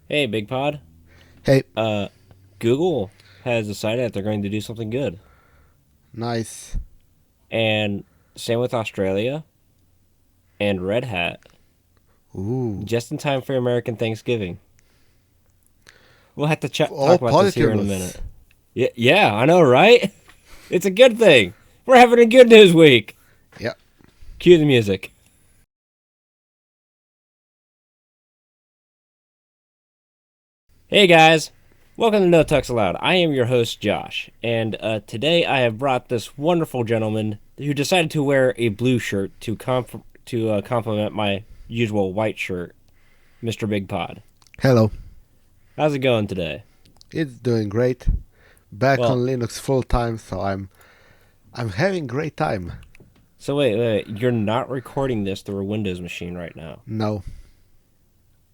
Hey, Bigpod. Hey, Uh, Google has decided that they're going to do something good, nice. and same with Australia and Red Hat, Ooh, just in time for American Thanksgiving. We'll have to all talk about this here positive in a news. minute. Yeah, I know, right? It's a good thing. We're having a good news week. Yeah. Cue the music. Hey guys, welcome to No Tux Allowed. I am your host Josh, and today I have brought this wonderful gentleman who decided to wear a blue shirt to complement my usual white shirt, Mr. Big Pod. Hello. How's it going today? It's doing great. Back on Well, Linux full time, so I'm having great time. so wait, you're not recording this through a Windows machine right now. No.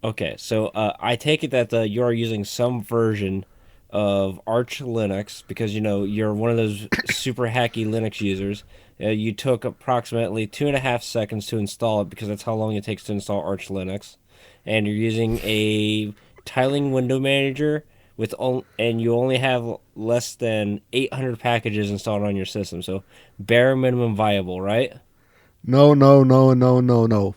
Okay, so I take it that you're using some version of Arch Linux because you're one of those super hacky Linux users. You took approximately 2.5 seconds to install it because that's how long it takes to install Arch Linux, and you're using a tiling window manager and you only have less than 800 packages installed on your system. So bare minimum viable, right? No, no, no, no, no, no.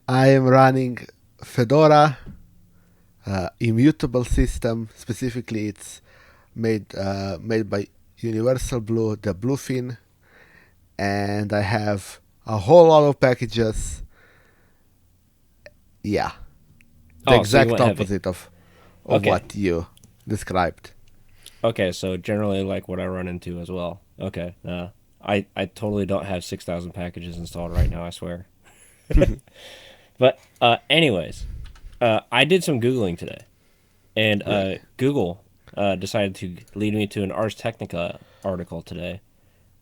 I am running Fedora immutable system. Specifically, it's made by Universal Blue, the Bluefin, and I have a whole lot of packages. Yeah, the Oh, so you exact went heavy. opposite of Okay, what you described. Okay, so generally like what I run into as well. Okay, I totally don't have 6,000 packages installed right now. I swear. But anyways, I did some googling today, and Really? Google decided to lead me to an Ars Technica article today,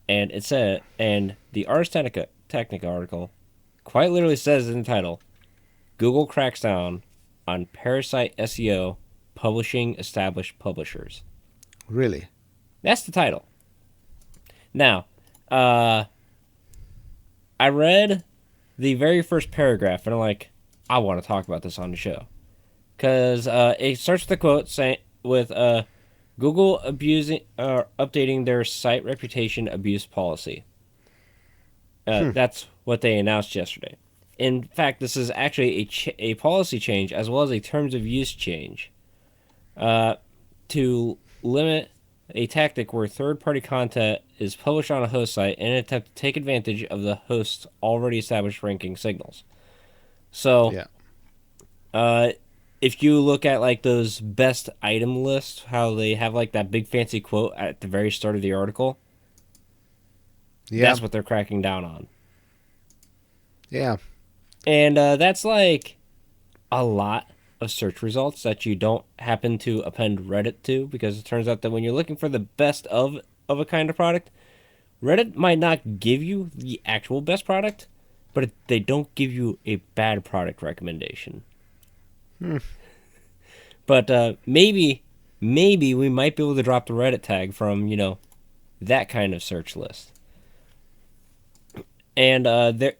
and the Technica article quite literally says in the title, Google cracks down on Parasite SEO, publishing established publishers. Really? That's the title. Now, uh, I read the very first paragraph and I'm like, I want to talk about this on the show because it starts with a quote saying with Google abusing updating their site reputation abuse policy. That's what they announced yesterday. In fact, this is actually a policy change as well as a terms of use change to limit a tactic where third party content is published on a host site in an attempt to take advantage of the host's already established ranking signals. So, Yeah. uh, if you look at like those best item lists, how they have like that big fancy quote at the very start of the article, Yeah. that's what they're cracking down on. Yeah. And that's like a lot of search results that you don't happen to append Reddit to because it turns out that when you're looking for the best of a kind of product, Reddit might not give you the actual best product, but they don't give you a bad product recommendation. Hmm. But maybe we might be able to drop the Reddit tag from that kind of search list. And there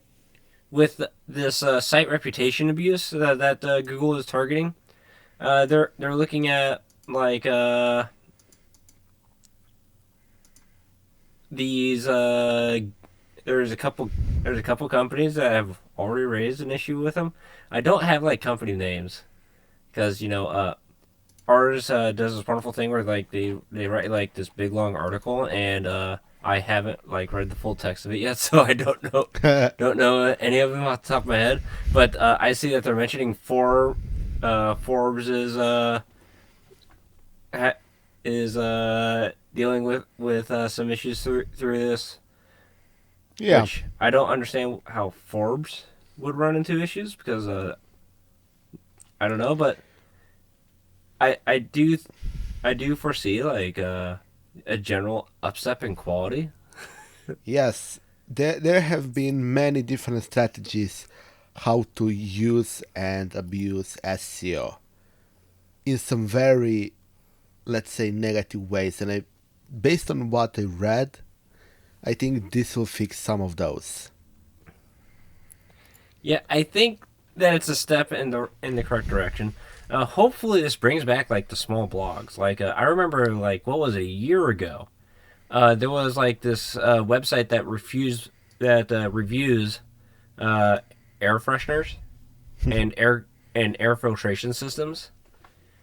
with this site reputation abuse that Google is targeting, they're looking at like these there's a couple there's a couple companies that have already raised an issue with them. I don't have like company names because ours does this wonderful thing where like they write like this big long article and I haven't like read the full text of it yet, so I don't know any of them off the top of my head. But I see that they're mentioning Forbes ha- is dealing with some issues through this, Yeah. which I don't understand how Forbes would run into issues because I don't know, but I do foresee like a general upstep in quality. Yes. There have been many different strategies how to use and abuse SEO in some very, let's say, negative ways. And based on what I read, I think this will fix some of those. Yeah, I think. that it's a step in the correct direction. Hopefully, this brings back like the small blogs. Like I remember, like what was it, a year ago? There was like this website that reviews uh, air fresheners and air filtration systems.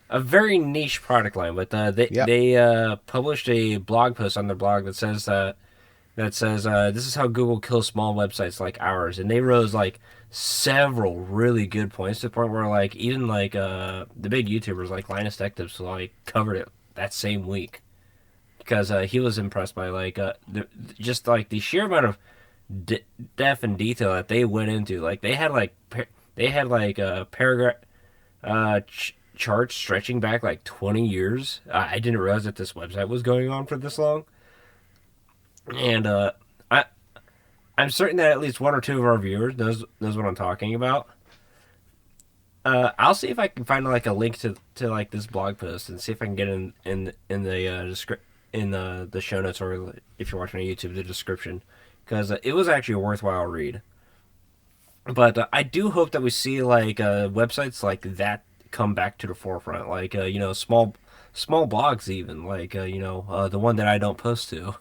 A very niche product line, but Yep. they published a blog post on their blog that says this is how Google kills small websites like ours, and they rose like several really good points to the point where like even like the big YouTubers like Linus Tech Tips like covered it that same week because he was impressed by like just like the sheer amount of depth and detail that they went into. Like they had like a paragraph charts stretching back like 20 years. I didn't realize that this website was going on for this long, and I I'm certain that at least one or two of our viewers knows what I'm talking about. I'll see if I can find like a link to like this blog post and see if I can get in the the show notes, or if you're watching on YouTube, the description, because it was actually a worthwhile read. But I do hope that we see like websites like that come back to the forefront, like small blogs even, like the one that I don't post to.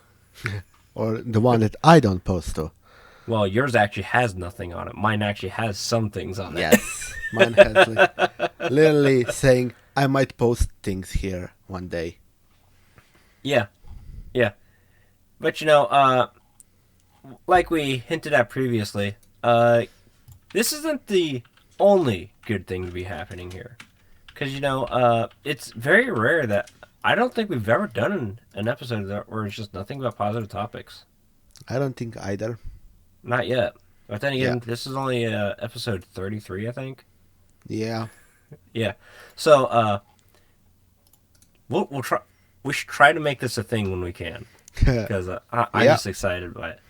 Or the one that I don't post to. Well, yours actually has nothing on it. Mine actually has some things on it. Yes, mine has like literally saying I might post things here one day. Yeah, yeah. But like we hinted at previously, this isn't the only good thing to be happening here. Because, it's very rare that I don't think we've ever done an episode where it's just nothing but positive topics. I don't think either. Not yet. But then Yeah, again, this is only episode 33, I think. yeah. Yeah. So, we'll try. We should try to make this a thing when we can, because I'm Yeah. just excited by it.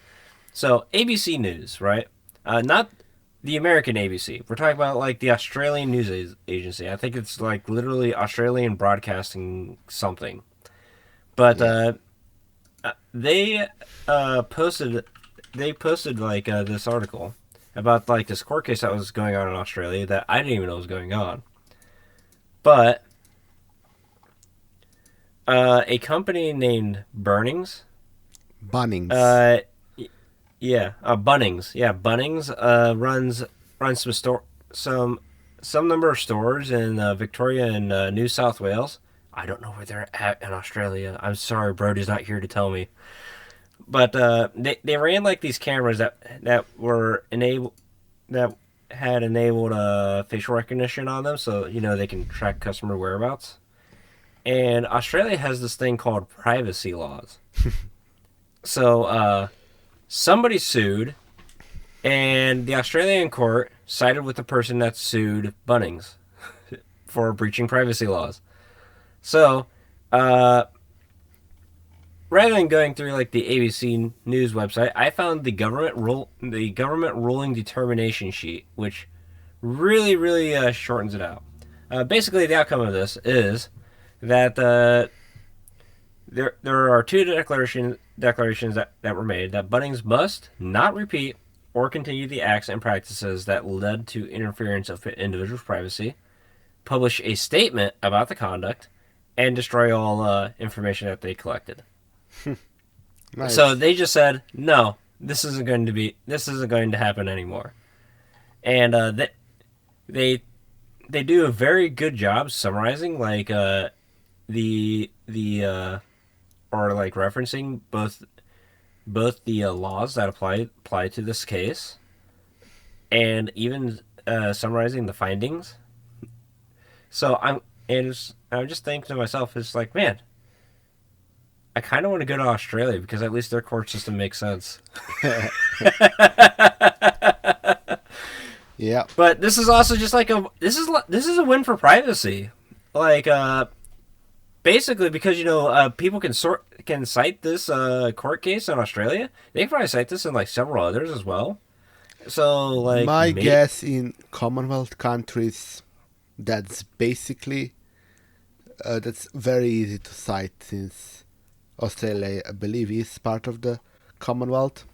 So ABC News, right? Not the American ABC. We're talking about like the Australian news agency. I think it's like literally Australian Broadcasting something. But Yeah. they posted like this article about like this court case that was going on in Australia that I didn't even know was going on. But a company named Burnings, Bunnings. uh, yeah, Bunnings. Yeah, Bunnings runs some number of stores in Victoria and New South Wales. I don't know where they're at in Australia. I'm sorry, Brody's not here to tell me. But they ran like these cameras that were enabled that had enabled facial recognition on them, so they can track customer whereabouts. And Australia has this thing called privacy laws. So somebody sued, and the Australian court sided with the person that sued Bunnings for breaching privacy laws. So, rather than going through like the ABC News website, I found the government ruling determination sheet, which really shortens it out. Basically, the outcome of this is that there are two declarations that were made that Bunnings must not repeat or continue the acts and practices that led to interference of individuals' privacy, publish a statement about the conduct, and destroy all information that they collected. So Nice. they just said, no, this isn't going to happen anymore. And they do a very good job summarizing like the or like referencing both the laws that apply to this case, and even summarizing the findings. So I'm just thinking to myself, it's like, man, I kind of want to go to Australia because at least their court system makes sense. Yeah. But this is also just like this is a win for privacy, like basically because people can cite this court case in Australia. They can probably cite this in like several others as well. So like My guess in Commonwealth countries, that's basically that's very easy to cite since Australia, I believe, is part of the Commonwealth.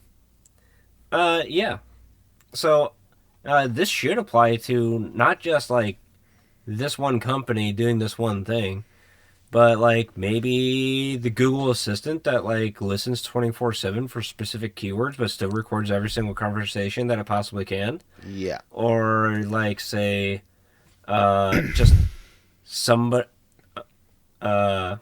yeah. So This should apply to not just like this one company doing this one thing, but like maybe the Google Assistant that like listens 24/7 for specific keywords, but still records every single conversation that it possibly can. Yeah. Or like say, just somebody, uh,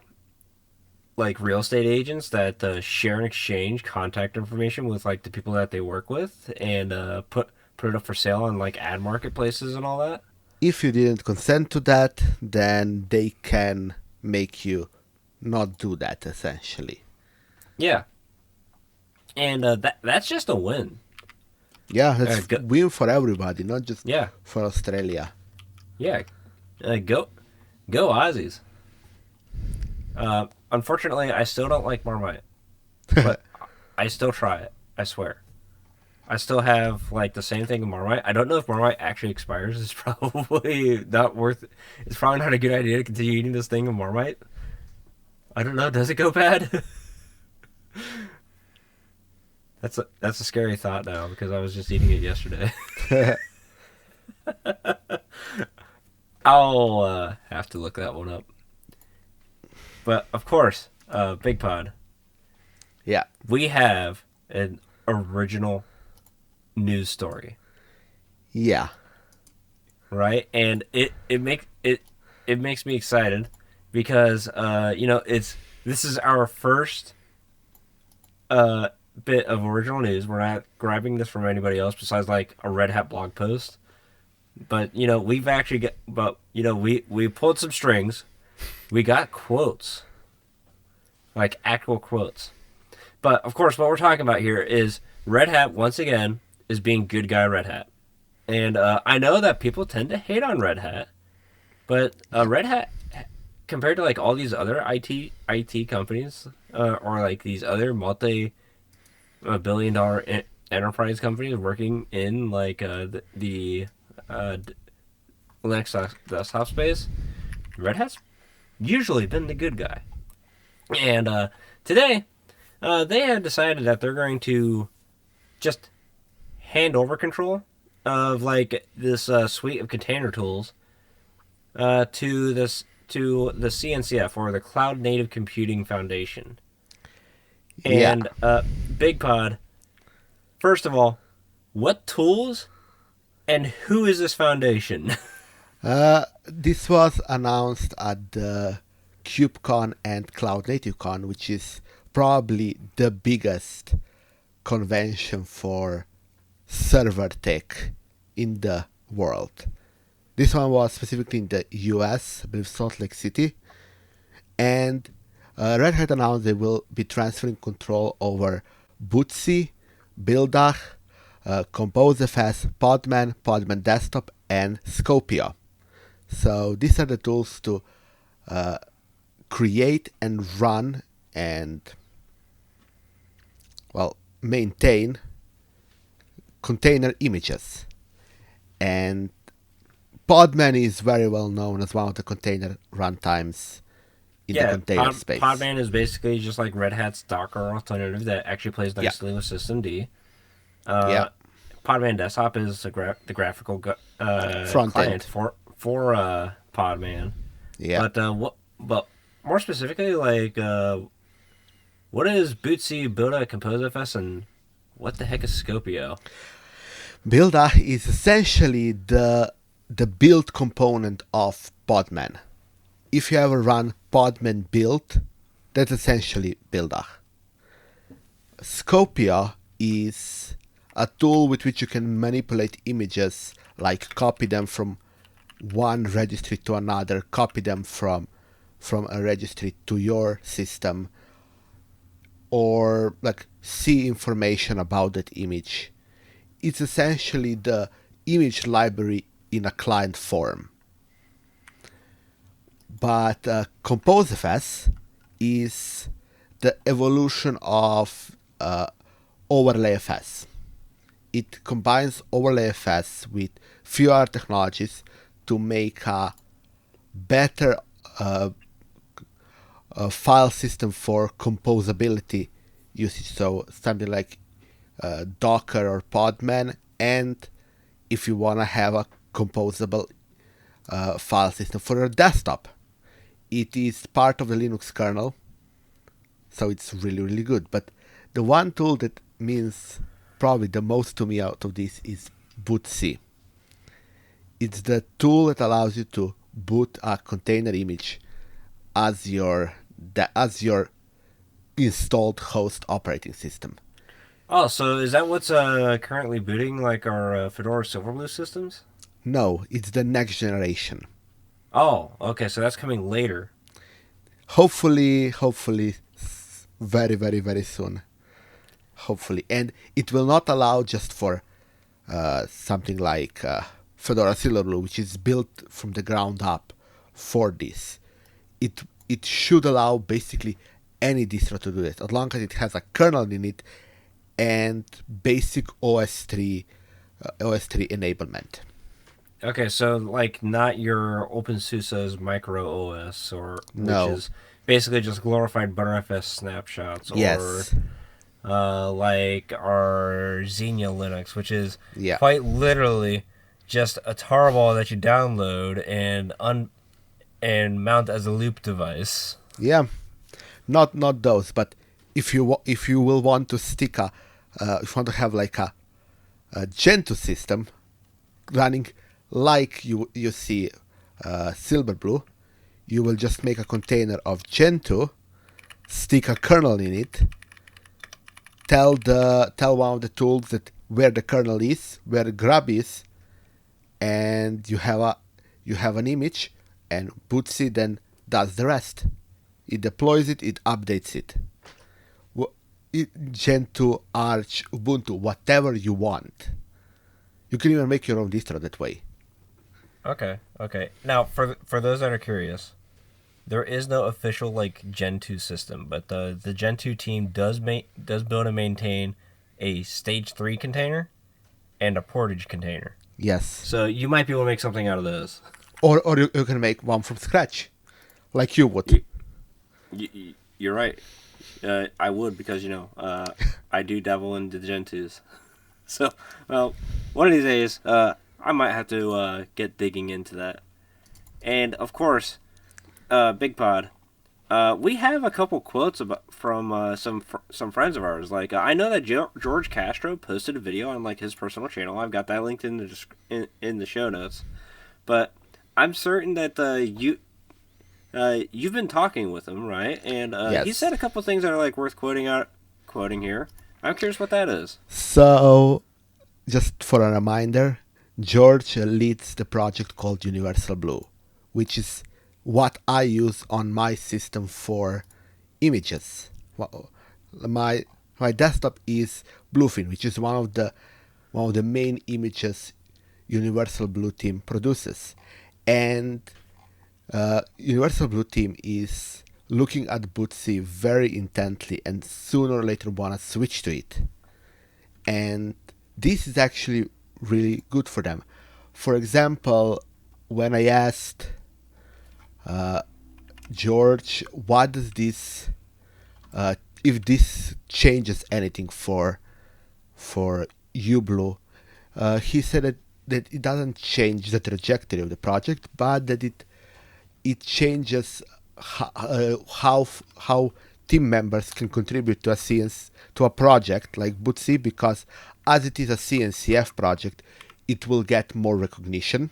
like real estate agents that share and exchange contact information with like the people that they work with, and put it up for sale on like ad marketplaces and all that. If you didn't consent to that, then they can make you not do that, essentially. Yeah, and that's just a win. Yeah, it's Go, win for everybody, not just yeah, for Australia. yeah, go Aussies. Unfortunately, I still don't like Marmite, but I still try it. I swear. I still have like the same thing in Marmite. I don't know if Marmite actually expires. It's probably not worth. It's probably not a good idea to continue eating this thing in Marmite. I don't know. Does it go bad? That's a scary thought now because I was just eating it yesterday. I'll have to look that one up. But of course, Bigpod, Yeah. we have an original news story, Yeah. right? And it makes me excited because this is our first bit of original news. We're not grabbing this from anybody else besides like a Red Hat blog post. But we've actually we pulled some strings. We got quotes, like actual quotes. But of course, what we're talking about here is Red Hat once again is being good guy Red Hat, and I know that people tend to hate on Red Hat, but Red Hat compared to like all these other IT companies or like these other multi-billion-dollar enterprise companies working in like the Linux desktop space, Red Hat's usually been the good guy. And today, they have decided that they're going to just hand over control of like this suite of container tools to the CNCF, or the Cloud Native Computing Foundation. Yeah. And Bigpod, first of all, what tools and who is this foundation? This was announced at the KubeCon and Cloud Native Con, which is probably the biggest convention for server tech in the world. This one was specifically in the US, I believe Salt Lake City, and Red Hat announced they will be transferring control over Bootsy, Bildach, ComposeFS, Podman, Podman Desktop, and Scopio. So these are the tools to create and run and, well, maintain container images. And Podman is very well known as one of the container runtimes in the container space. Podman is basically just like Red Hat's Docker alternative that actually plays nicely with systemd. Yeah. Podman Desktop is the graphical Front client end. for Podman. Yeah. But more specifically, like what is Bootsy, Builda, ComposeFS, and what the heck is Scopio? Builda is essentially the build component of Podman. If you ever run Podman build, that's essentially Builda. Scopio is a tool with which you can manipulate images, like copy them from one registry to another, copy them from a registry to your system, or like see information about that image. It's essentially the image library in a client form. But ComposeFS is the evolution of OverlayFS. It combines OverlayFS with few other technologies to make a better file system for composability usage. So something like Docker or Podman, and if you want to have a composable file system for your desktop. It is part of the Linux kernel, so it's really, really good. But the one tool that means probably the most to me out of this is bootc. It's the tool that allows you to boot a container image as your installed host operating system. Oh, so is that what's currently booting like our Fedora Silverblue systems? No, it's the next generation. Oh, okay, so that's coming later. Hopefully, very, very, very soon. Hopefully. And it will not allow just for something like Fedora Silverblue, which is built from the ground up for this. It should allow basically any distro to do it, as long as it has a kernel in it and basic OS3 enablement. Okay, so like not your OpenSUSE's micro OS, or No. which is basically just glorified ButterFS snapshots, Yes. or like our Xenia Linux, which is Yeah. quite literally just a tarball that you download and mount as a loop device. Yeah. Not those, but if you will want to stick if you want to have like a Gentoo system running like you see Silverblue, you will just make a container of Gentoo, stick a kernel in it, tell one of the tools that where the kernel is, where the grub is, and you have an image, and bootc then does the rest. It deploys it, it updates it. Gentoo, Arch, Ubuntu, whatever you want. You can even make your own distro that way. Okay. Now, for those that are curious, there is no official like Gentoo system, but the Gentoo team does build and maintain a stage 3 container and a portage container. Yes. So you might be able to make something out of those. Or you can make one from scratch, like you would. You're right. I would, because I do dabble in the Gentoos. So, well, one of these days, I might have to get digging into that. And of course, Bigpod, we have a couple quotes from some friends of ours. Like I know that George Castro posted a video on like his personal channel. I've got that linked in the show notes. But I'm certain that you've been talking with him, right? And Yes. he said a couple things that are like worth quoting here. I'm curious what that is. So, just for a reminder, George leads the project called Universal Blue, which is what I use on my system for images. My desktop is Bluefin, which is one of the main images Universal Blue team produces, and Universal Blue team is looking at bootc very intently, and sooner or later wanna switch to it. And this is actually really good for them. For example, when I asked George, what does this, if this changes anything for uBlue, he said that it doesn't change the trajectory of the project, but that it changes how team members can contribute to a project like bootc, because as it is a CNCF project, it will get more recognition,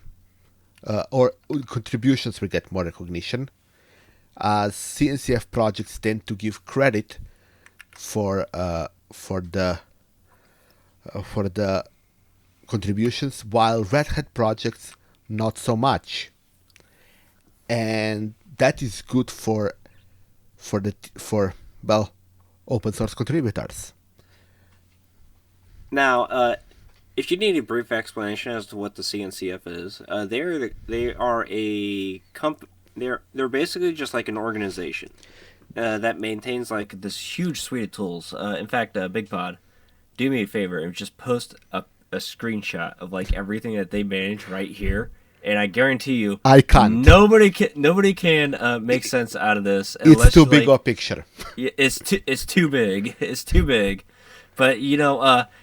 or contributions will get more recognition, as CNCF projects tend to give credit for the contributions, while Red Hat projects not so much. And that is good for open source contributors. Now, if you need a brief explanation as to what the CNCF is, they're basically just like an organization that maintains like this huge suite of tools. In fact, Bigpod, do me a favor and just post a screenshot of like everything that they manage right here, and I guarantee you, I can't. Nobody can make sense out of this. It's too big a picture. It's too big. It's too big. But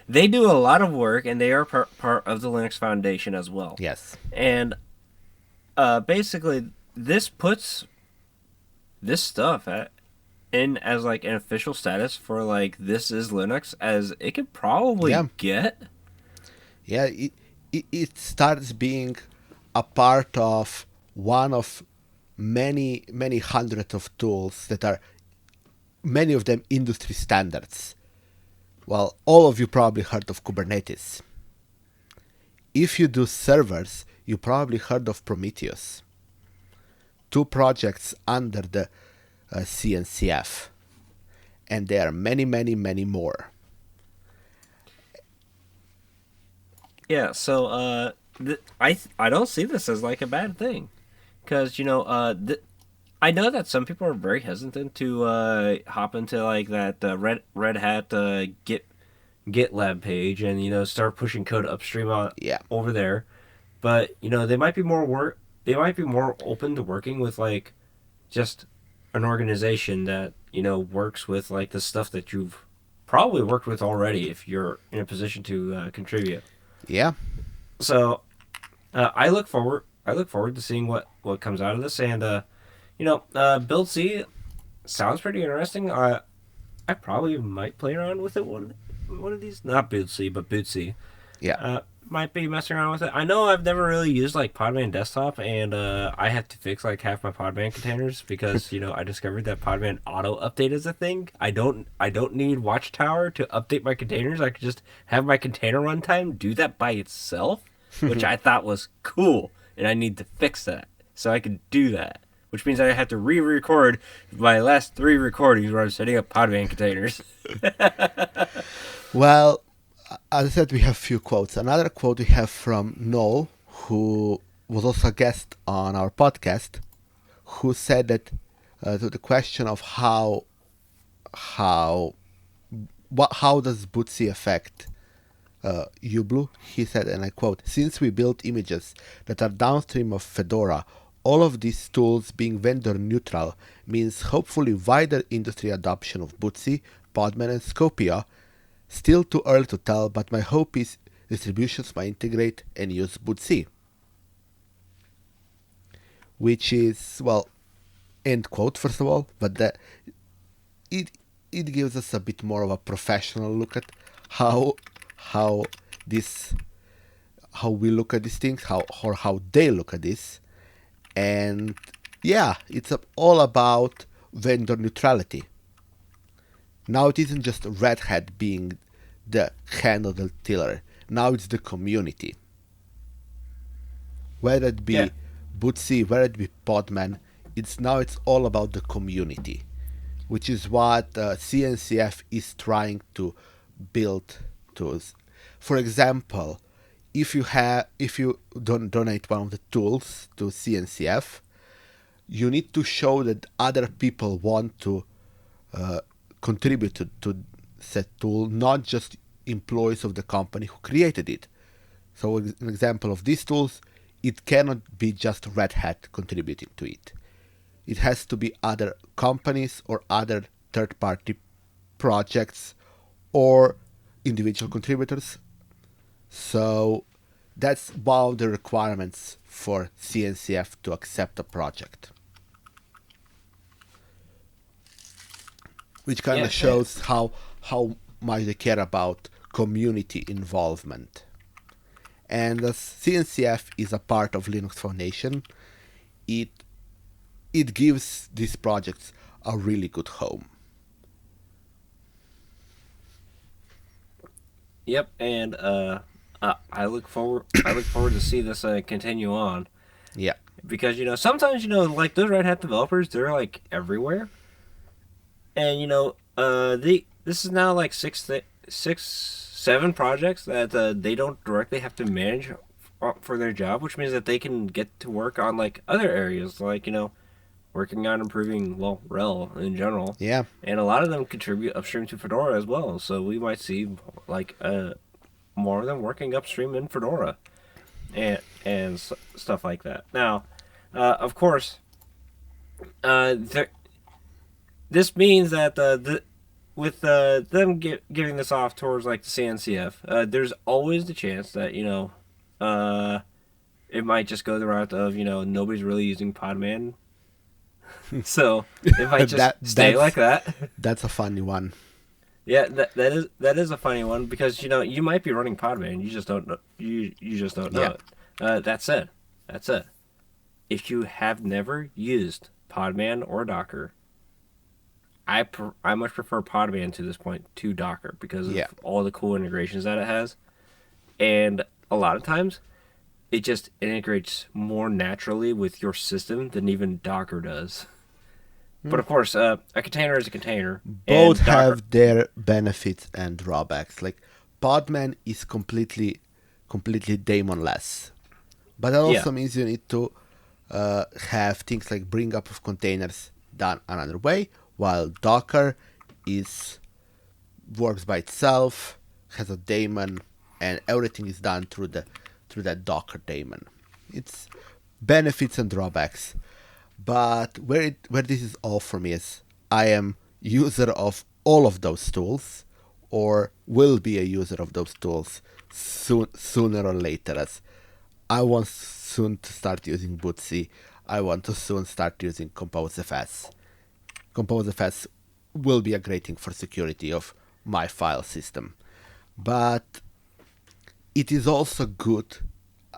they do a lot of work, and they are part of the Linux Foundation as well. Yes. And basically, this puts this stuff in as like an official status for like this is Linux as it could probably Yeah. get. Yeah. It starts being a part of one of many hundreds of tools that are many of them industry standards. Well, all of you probably heard of Kubernetes. If you do servers, you probably heard of Prometheus. Two projects under the CNCF. And there are many more. Yeah, so I don't see this as like a bad thing, because I know that some people are very hesitant to hop into like that Red Hat GitLab page and start pushing code upstream Yeah. over there, but they might be they might be more open to working with like just an organization that works with like the stuff that you've probably worked with already if you're in a position to contribute. Yeah. So I look forward. I look forward to seeing what comes out of this, and Build C sounds pretty interesting. I probably might play around with it one of these. Not Build C, but Boot C. Yeah. Might be messing around with it. I know I've never really used like Podman Desktop, and I had to fix like half my Podman containers because I discovered that Podman auto update is a thing. I don't need Watchtower to update my containers. I could just have my container runtime do that by itself, which I thought was cool, and I need to fix that so I could do that. Which means I had to re-record my last 3 recordings where I was setting up Podman containers. Well, as I said, we have few quotes. Another quote we have from Noel, who was also a guest on our podcast, who said that to the question of how does Bootsy affect Ublue, he said, and I quote, "Since we built images that are downstream of Fedora, all of these tools being vendor neutral means hopefully wider industry adoption of Bootsy, Podman, and Scopia. Still too early to tell, but my hope is distributions might integrate and use Bootsy." Which is, well, end quote, first of all, but it gives us a bit more of a professional look at how this how we look at these things, how they look at this. And yeah, it's all about vendor neutrality. Now it isn't just Red Hat being the hand of the tiller. Now it's the community. Whether it be Yeah. Bootsy, whether it be Podman, it's all about the community, which is what CNCF is trying to build tools. For example, if you don't donate one of the tools to CNCF, you need to show that other people want to contribute to said tool, not just employees of the company who created it. So an example of these tools, it cannot be just Red Hat contributing to it. It has to be other companies or other third-party projects or individual contributors. So that's one of the requirements for CNCF to accept a project. Which kind of shows how much they care about community involvement. And as CNCF is a part of Linux Foundation, it gives these projects a really good home. Yep, and I look forward to see this continue on. Yeah. Because sometimes like those Red Hat developers, they're like everywhere. And this is now like 7 projects that they don't directly have to manage for their job, which means that they can get to work on like other areas, like working on improving RHEL in general. Yeah. And a lot of them contribute upstream to Fedora as well. So we might see like more of them working upstream in Fedora and stuff like that. Now, of course, this means that with them giving this off towards like the CNCF, there's always the chance that uh, it might just go the route of nobody's really using Podman, so it might just that stay like that's that. that's a funny one. Yeah, that is a funny one because you might be running Podman, you just don't know you just don't know Yeah. it. That said, if you have never used Podman or Docker, I much prefer Podman to this point to Docker because Yeah. of all the cool integrations that it has, and a lot of times it just integrates more naturally with your system than even Docker does. But of course, a container is a container, Both and Docker. have their benefits and drawbacks. Like Podman is completely daemonless, but that Yeah, also means you need to have things like bring up of containers done another way, while Docker is works by itself, has a daemon, and everything is done through that Docker daemon. It's benefits and drawbacks. But where this is all for me is I am user of all of those tools, or will be a user of those tools sooner or later. As I want soon to start using Bootsy. I want to soon start using ComposeFS. ComposeFS will be a great thing for security of my file system, but it is also good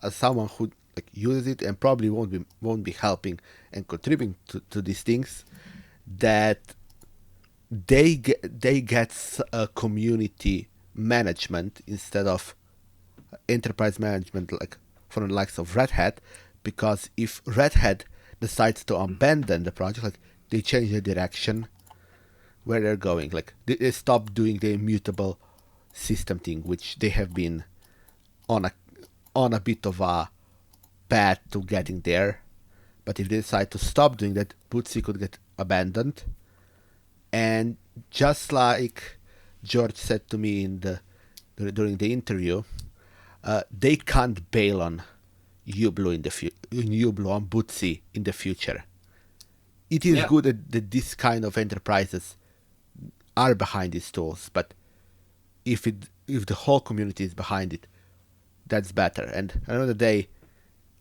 as someone who like uses it and probably won't be helping and contributing to these things, that they get a community management instead of enterprise management, like from the likes of Red Hat, because if Red Hat decides to abandon the project, like they change the direction where they're going, like they stop doing the immutable system thing, which they have been on a bit of a path to getting there. But if they decide to stop doing that, Bootsy could get abandoned. And just like George said to me during the interview, they can't bail on Ublu Ublu on Bootsy in the future. It is yeah, good that this kind of enterprises are behind these tools, but if the whole community is behind it, that's better. And another day,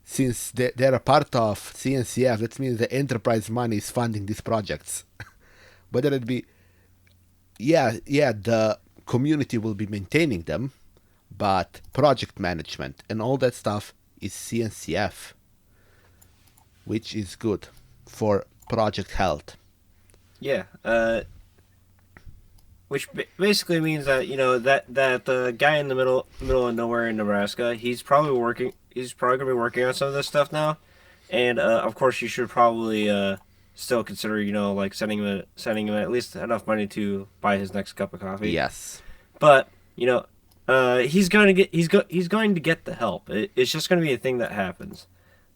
since they're a part of CNCF, that means the enterprise money is funding these projects. Whether it be, the community will be maintaining them, but project management and all that stuff is CNCF, which is good for project health. yeah. Which basically means that that guy in the middle of nowhere in Nebraska, he's probably working. He's probably gonna be working on some of this stuff now, and of course you should probably still consider like sending him at least enough money to buy his next cup of coffee. Yes. But he's going to get the help. It's just going to be a thing that happens.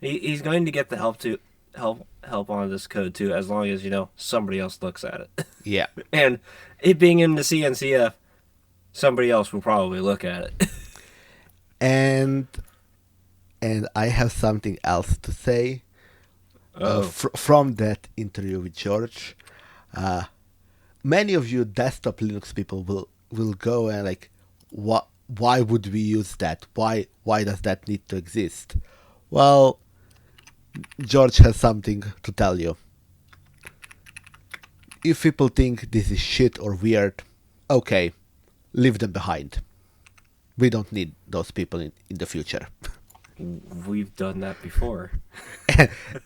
He's going to get the help to help on this code too, as long as somebody else looks at it. Yeah. And it being in the CNCF, somebody else will probably look at it. And I have something else to say Oh, from that interview with George. Many of you desktop Linux people will go and like, what? Why would we use that? Why does that need to exist? Well, George has something to tell you. If people think this is shit or weird, okay, leave them behind. We don't need those people in the future. we've done that before.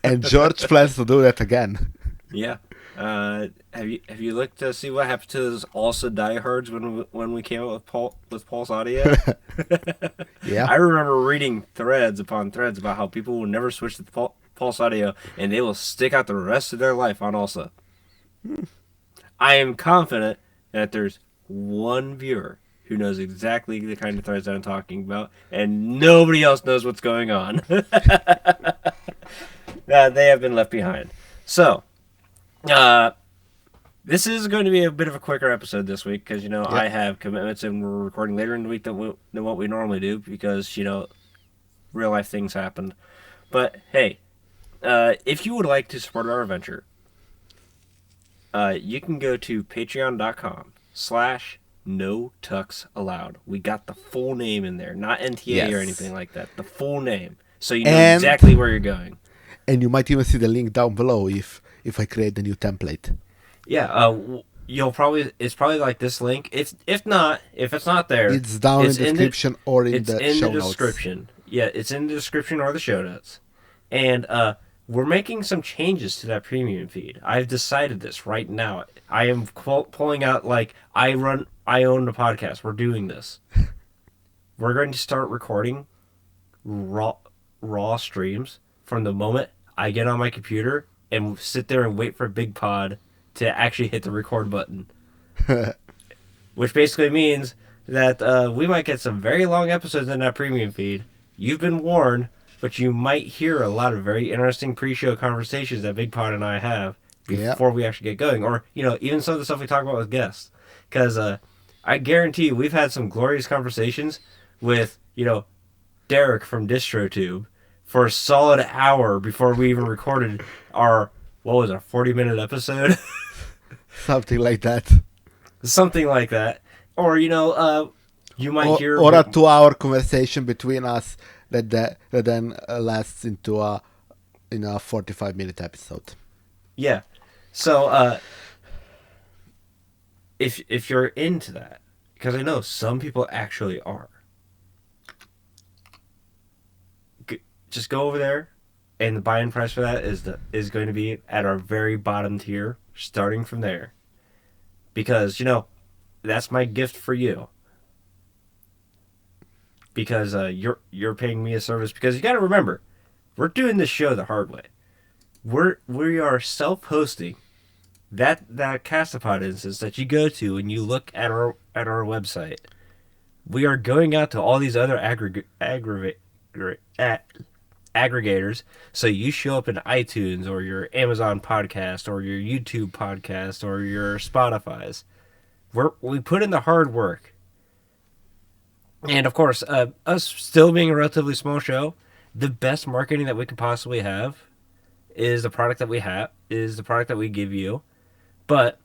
And George plans to do that again. Yeah. Have you looked to see what happened to those also diehards when we came out with Pulse Audio? Yeah. I remember reading threads upon threads about how people will never switch to Pulse Audio and they will stick out the rest of their life on ALSA. I am confident that there's one viewer who knows exactly the kind of threads that I'm talking about, and nobody else knows what's going on. They have been left behind. So, this is going to be a bit of a quicker episode this week because I Yep. have commitments and we're recording later in the week than what we normally do because real life things happened. But hey, if you would like to support our venture, you can go to patreon.com YouTube.com/no tucks allowed. We got the full name in there, not NTA or anything like that. The full name, so you know And exactly where you're going. you might even see the link down below if I create the new template. Yeah, it's probably like this link. If it's not there, It's down in the description or in it's the in the show notes. description. Yeah, it's in the description or the show notes. And we're making some changes to that premium feed. I've decided this right now. I am pulling out like I own the podcast. We're doing this. We're going to start recording raw streams from the moment I get on my computer and sit there and wait for Bigpod to actually hit the record button. Which basically means that we might get some very long episodes in that premium feed. You've been warned, but you might hear a lot of very interesting pre-show conversations that Bigpod and I have before we actually get going. Or, even some of the stuff we talk about with guests. Because I guarantee you, we've had some glorious conversations with, Derek from DistroTube for a solid hour before we even recorded our, 40-minute episode? Something like that. Something like that. Or, you might hear... Or a 2-hour conversation between us that then lasts into a 45-minute episode. Yeah. So, if you're into that, because I know some people actually are, just go over there, and the buy-in price for that is going to be at our very bottom tier, starting from there. Because, that's my gift for you. Because you're paying me a service. Because you got to remember, we're doing this show the hard way. We are self-hosting that Castapod instance that you go to and you look at our website. We are going out to all these other aggregators. So you show up in iTunes or your Amazon podcast or your YouTube podcast or your Spotify's. We put in the hard work. And of course, us still being a relatively small show, the best marketing that we can possibly have is the product that we give you. But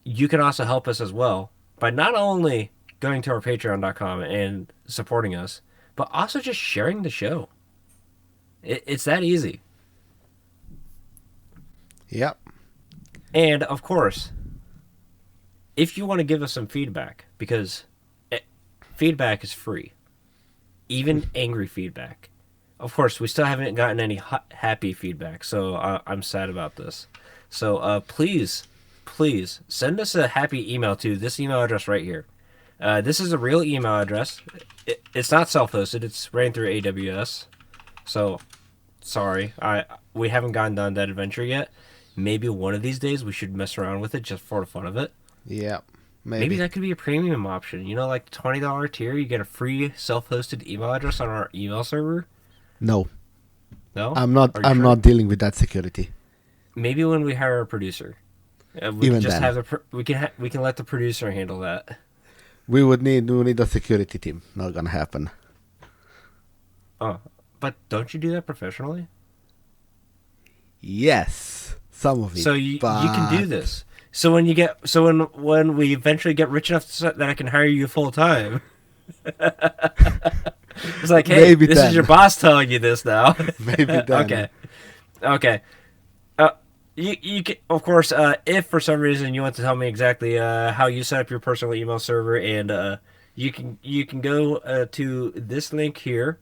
you can also help us as well by not only going to our patreon.com and supporting us, but also just sharing the show. It's that easy. Yep. And of course, if you want to give us some feedback, because feedback is free, even angry feedback. Of course, we still haven't gotten any happy feedback, so I'm sad about this. So please send us a happy email to this email address right here. This is a real email address. It's not self-hosted. It's ran through AWS. So, sorry. We haven't gotten on that adventure yet. Maybe one of these days we should mess around with it just for the fun of it. Yeah, maybe that could be a premium option. Like the $20 tier, you get a free self-hosted email address on our email server. No, I'm sure? not dealing with that security. Maybe when we hire a producer, we Even can just then. we can let the producer handle that. We need a security team. Not gonna happen. Oh, but don't you do that professionally? Yes, some of it. So you can do this. So when when we eventually get rich enough that I can hire you full time, it's like, hey, Maybe this then. is your boss telling you this now. Maybe then. Okay. You can, of course, if for some reason you want to tell me exactly how you set up your personal email server, and you can go to this link here.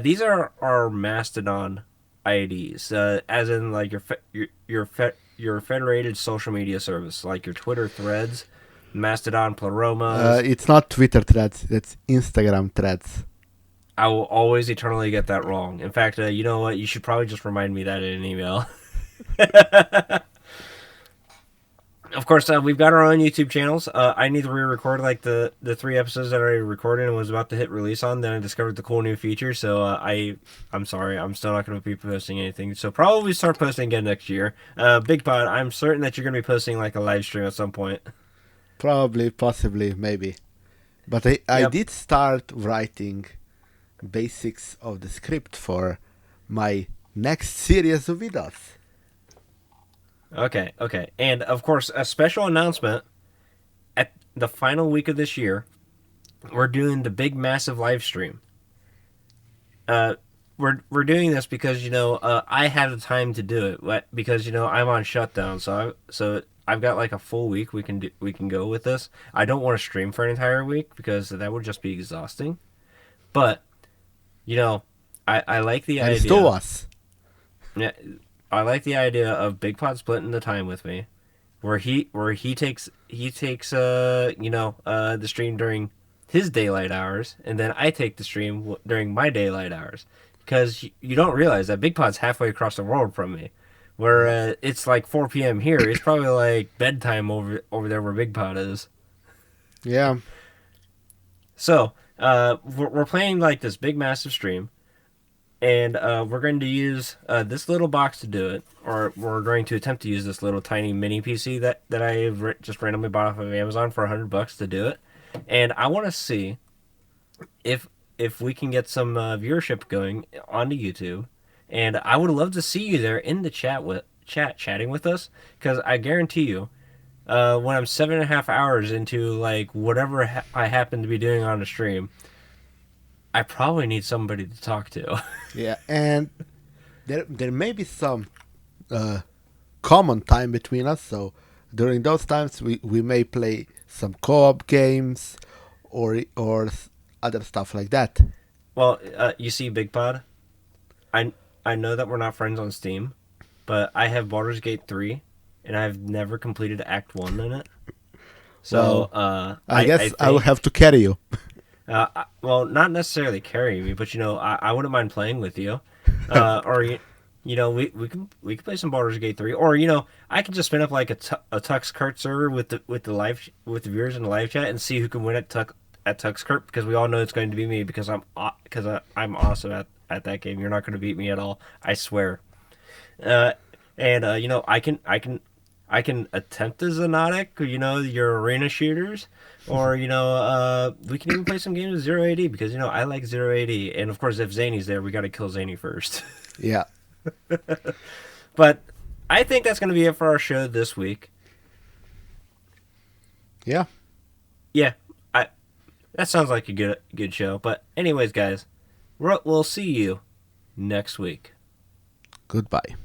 These are our Mastodon IDs, as in like your federated social media service, like your Twitter Threads, Mastodon Pleroma. It's not Twitter Threads. It's Instagram Threads. I will always eternally get that wrong. In fact, you know what? You should probably just remind me that in an email. Of course, we've got our own YouTube channels. I need to re-record like the 3 episodes that I already recorded and was about to hit release on. Then I discovered the cool new feature, so I'm sorry, I'm still not going to be posting anything. So probably start posting again next year. Bigpod, I'm certain that you're going to be posting like a live stream at some point. Probably, possibly, maybe. But I did start writing basics of the script for my next series of videos. Okay. And of course, a special announcement. the final week of this year, we're doing the big massive live stream. Uh, we're doing this because I have the time to do it because I'm on shutdown, so I've got like a full week we can go with this. I don't want to stream for an entire week because that would just be exhausting. But you know, I like the Let's do idea. us. Yeah, I like the idea of Bigpod splitting the time with me, where he takes the stream during his daylight hours, and then I take the stream during my daylight hours. Because you don't realize that Bigpod's halfway across the world from me, where Yeah. it's like 4 p.m. here. It's probably like bedtime over there where Bigpod is. Yeah. So we're playing like this big massive stream, and we're going to use this little box to do it, or we're going to attempt to use this little tiny mini PC that I just randomly bought off of Amazon for $100 to do it, and I want to see if if we can get some viewership going onto YouTube, and I would love to see you there in the chatting with us, because I guarantee you, when I'm 7.5 hours into like whatever I happen to be doing on the stream, I probably need somebody to talk to. Yeah. And there may be some uh, common time between us. So during those times, we may play some co-op games or other stuff like that. Well, you see, Big Pod, I I know that we're not friends on Steam, but I have Baldur's Gate 3, and I've never completed Act 1 in it. So Well, I I guess I will think, have to carry you. well, not necessarily carry me, but I wouldn't mind playing with you. Or we can play some Baldur's Gate 3, or I can just spin up like a Tux Kart server with the viewers in the live chat and see who can win at Tux Kart, because we all know it's going to be me, because I'm awesome at that game. You're not going to beat me at all, I swear. Uh, and I can attempt as Xonotic, your arena shooters, or we can even play some games with Zero AD, because I like Zero AD, and of course if Zany's there, we got to kill Zany first. Yeah. But I think that's going to be it for our show this week. Yeah. Yeah, I that sounds like a good show. But anyways, guys, we'll see you next week. Goodbye.